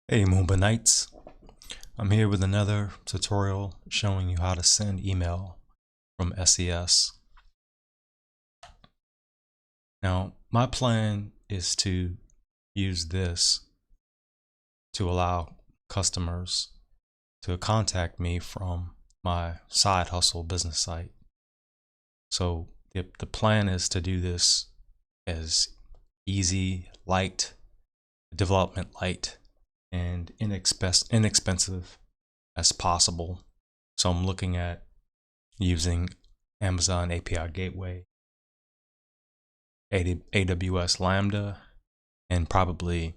Hey Moomba Knights, I'm here with another tutorial showing you how to send email from SES. Now, my plan is to use this to allow customers to contact me from my side hustle business site. So the plan is to do this as easy, light, development light, and inexpensive as possible. So I'm looking at using Amazon API Gateway, AWS Lambda, and probably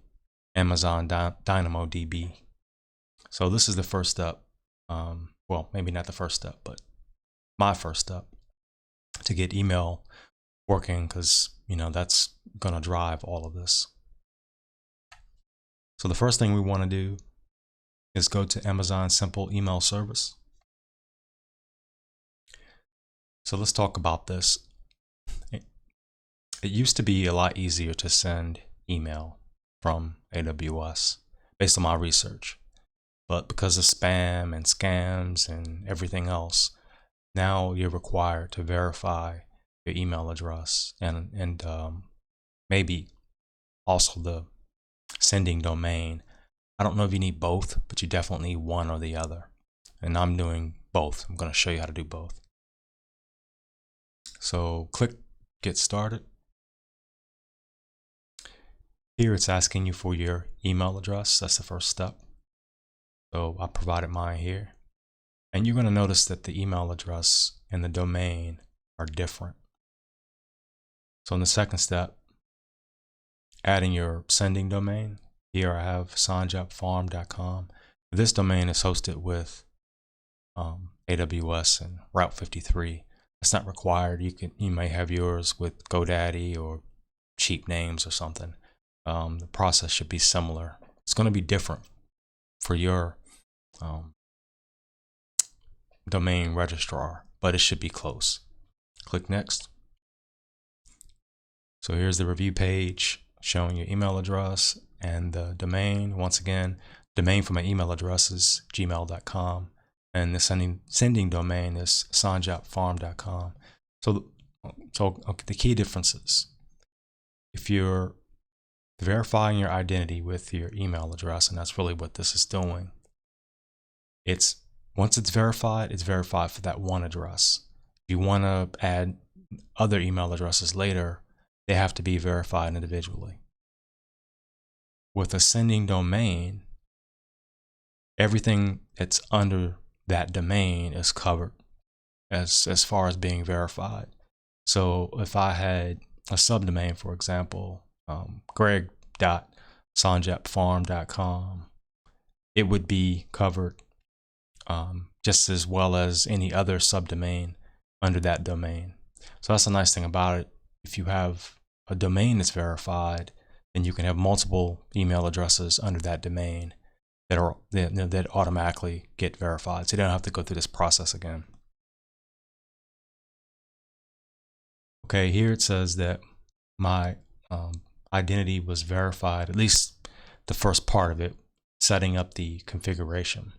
Amazon DynamoDB. So this is the first step. Well, maybe not the first step, but my first step to get email working, because that's going to drive all of this. So the first thing we want to do is go to Amazon Simple Email Service. So let's talk about this. It used to be a lot easier to send email from AWS based on my research, but because of spam and scams and everything else, now you're required to verify your email address and maybe also the sending domain. I don't know if you need both, but you definitely need one or the other. And I'm doing both. I'm going to show you how to do both. So click Get Started. Here it's asking you for your email address. That's the first step. So I provided mine here. And you're going to notice that the email address and the domain are different. So in the second step, adding your sending domain. Here I have sanjapfarm.com. This domain is hosted with AWS and Route 53. It's not required. You may have yours with GoDaddy or cheap names or something. The process should be similar. It's going to be different for your domain registrar, but it should be close. Click Next. So here's the review page showing your email address and the domain. Once again, domain for my email address is gmail.com. And the sending domain is sanjapfarm.com. So the key differences: if you're verifying your identity with your email address, and that's really what this is doing, once it's verified for that one address. If you want to add other email addresses later, they have to be verified individually. With a sending domain, everything that's under that domain is covered as far as being verified. So if I had a subdomain, for example, greg.sanjapfarm.com, it would be covered just as well as any other subdomain under that domain. So that's the nice thing about it. If you have a domain that's verified, then you can have multiple email addresses under that domain that automatically get verified. So you don't have to go through this process again. Okay, here it says that my identity was verified, at least the first part of it, setting up the configuration.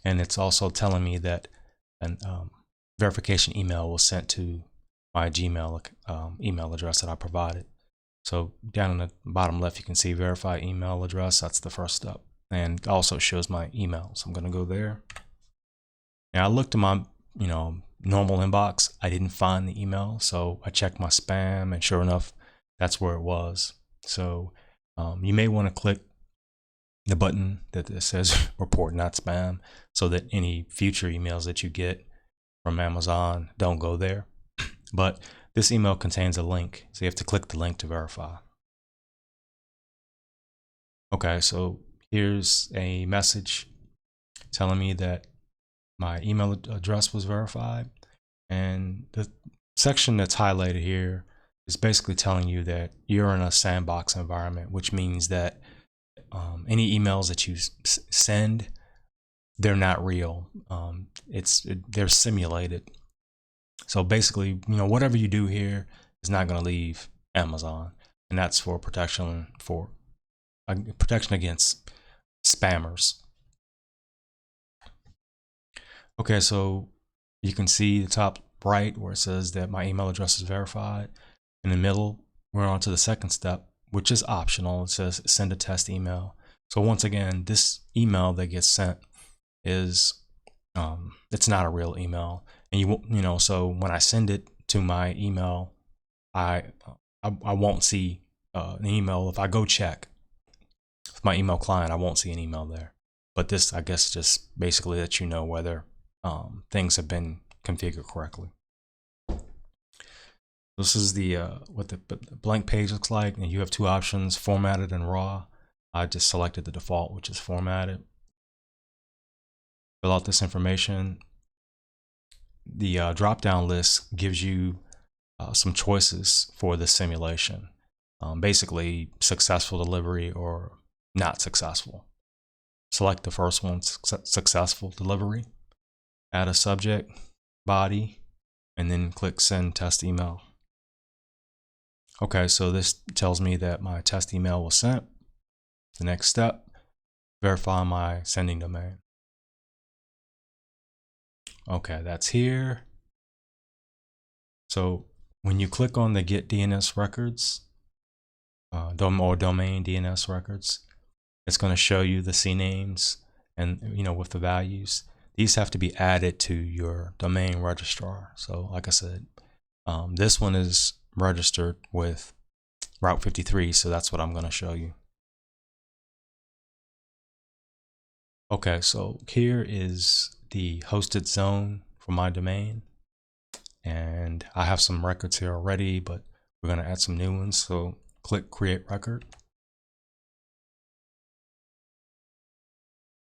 And it's also telling me that an verification email was sent to my Gmail email address that I provided. So down in the bottom left, you can see verify email address. That's the first step. And it also shows my email. So I'm going to go there. Now I looked in my, normal inbox. I didn't find the email. So I checked my spam, and sure enough, that's where it was. So you may want to click the button that says report not spam, so that any future emails that you get from Amazon don't go there. But this email contains a link, so you have to click the link to verify. Okay, so here's a message telling me that my email address was verified. And the section that's highlighted here is basically telling you that you're in a sandbox environment, which means that any emails that you send, they're not real. They're simulated. So basically, whatever you do here is not going to leave Amazon, and that's for protection against spammers. Okay, so you can see the top right where it says that my email address is verified. In the middle, we're on to the second step, which is optional. It says send a test email. So once again, this email that gets sent is it's not a real email, and you know, so when I send it to my email, I won't see an email. If I go check with my email client, I won't see an email there. But this, I guess, just basically lets you know whether things have been configured correctly. This is the what the blank page looks like, and you have two options: formatted and raw. I just selected the default, which is formatted. Fill out this information. The drop-down list gives you some choices for the simulation. Basically, successful delivery or not successful. Select the first one, successful delivery. Add a subject, body, and then click send test email. Okay, so this tells me that my test email was sent. The next step, verify my sending domain. Okay, that's here. So when you click on the get DNS records, or domain DNS records, it's going to show you the CNAMEs and, you know, with the values. These have to be added to your domain registrar. So like I said, this one is registered with Route 53, so that's what I'm going to show you. Okay, so here is the hosted zone for my domain, and I have some records here already, but we're going to add some new ones. So click create record.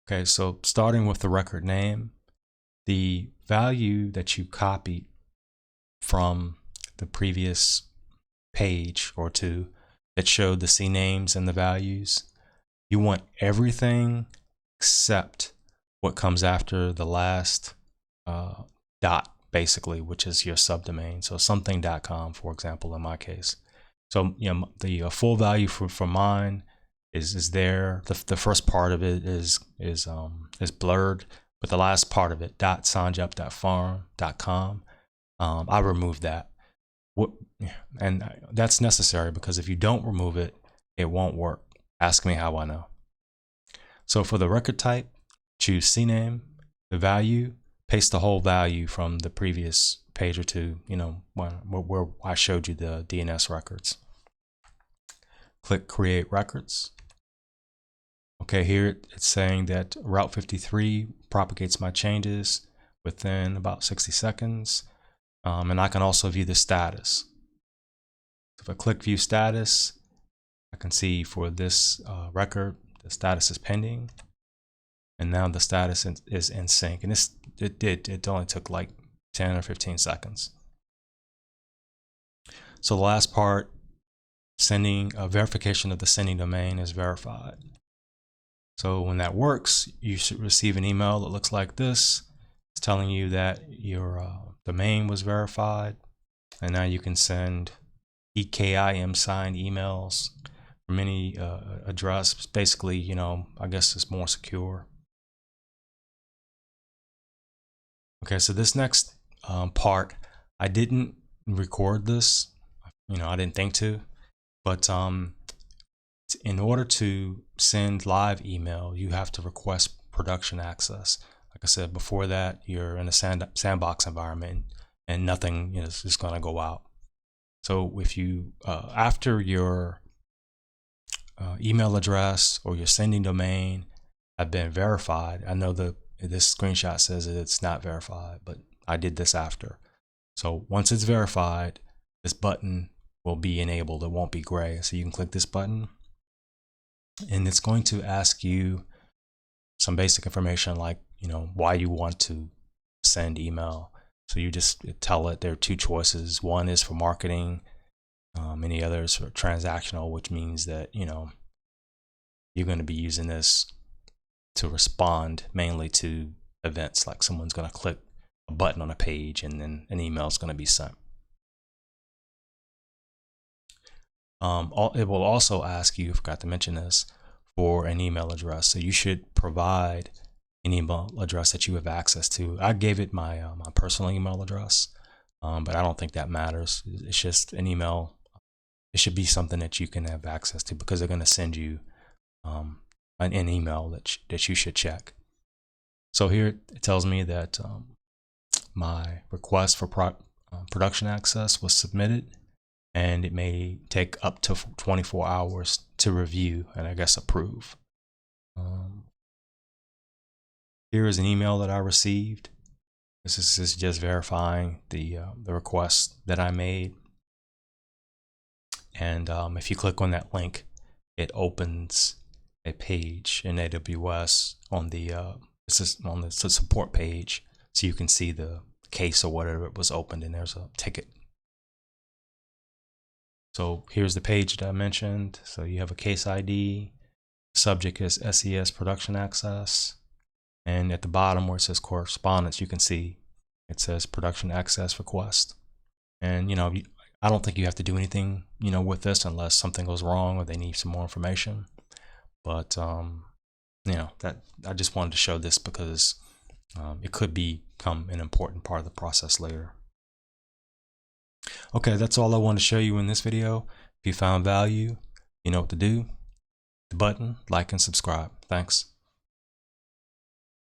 Okay, so starting with the record name, the value that you copied from the previous page or two that showed the CNAMEs and the values, you want everything except what comes after the last dot, basically, which is your subdomain. So something.com, for example, in my case. So, you know, the full value for mine is there. The first part of it is blurred, but the last part of it, .sanjap.farm.com, I removed that. And that's necessary because if you don't remove it, it won't work. Ask me how I know. So for the record type, choose CNAME, the value, paste the whole value from the previous page or two, you know, where I showed you the DNS records. Click create records. Okay, here it's saying that Route 53 propagates my changes within about 60 seconds. And I can also view the status. So if I click view status, I can see for this record, the status is pending. And now the status is in sync. And it only took like 10 or 15 seconds. So the last part, sending a verification of the sending domain is verified. So when that works, you should receive an email that looks like this. It's telling you that your domain was verified, and now you can send EKIM signed emails from any address. Basically, you know, I guess it's more secure. Okay, so this next part, I didn't record this. You know, I didn't think to, but in order to send live email, you have to request production access. Like I said, before that, you're in a sandbox environment and nothing, you know, is just going to go out. So if you, after your email address or your sending domain have been verified, I know this screenshot says that it's not verified, but I did this after. So once it's verified, this button will be enabled. It won't be gray. So you can click this button, and it's going to ask you some basic information like, you know, why you want to send email. So you just tell it there are two choices. One is for marketing, and the other is for transactional, which means that, you know, you're going to be using this to respond mainly to events, like someone's going to click a button on a page and then an email is going to be sent. It will also ask you, forgot to mention this, for an email address. So you should provide an email address that you have access to. I gave it my my personal email address, but I don't think that matters. It's just an email. It should be something that you can have access to, because they're going to send you an email that you should check. So here it tells me that my request for production access was submitted, and it may take up to 24 hours to review and I guess approve. Here is an email that I received. This is just verifying the request that I made. And if you click on that link, it opens a page in AWS on the support page, so you can see the case or whatever it was opened, and there's a ticket. So here's the page that I mentioned. So you have a case ID, subject is SES production access, and at the bottom where it says correspondence, you can see it says production access request. And I don't think you have to do anything with this unless something goes wrong or they need some more information. But that I just wanted to show this because it could become an important part of the process later. Okay, that's all I wanted to show you in this video. If you found value, you know what to do. The button, like, and subscribe. Thanks.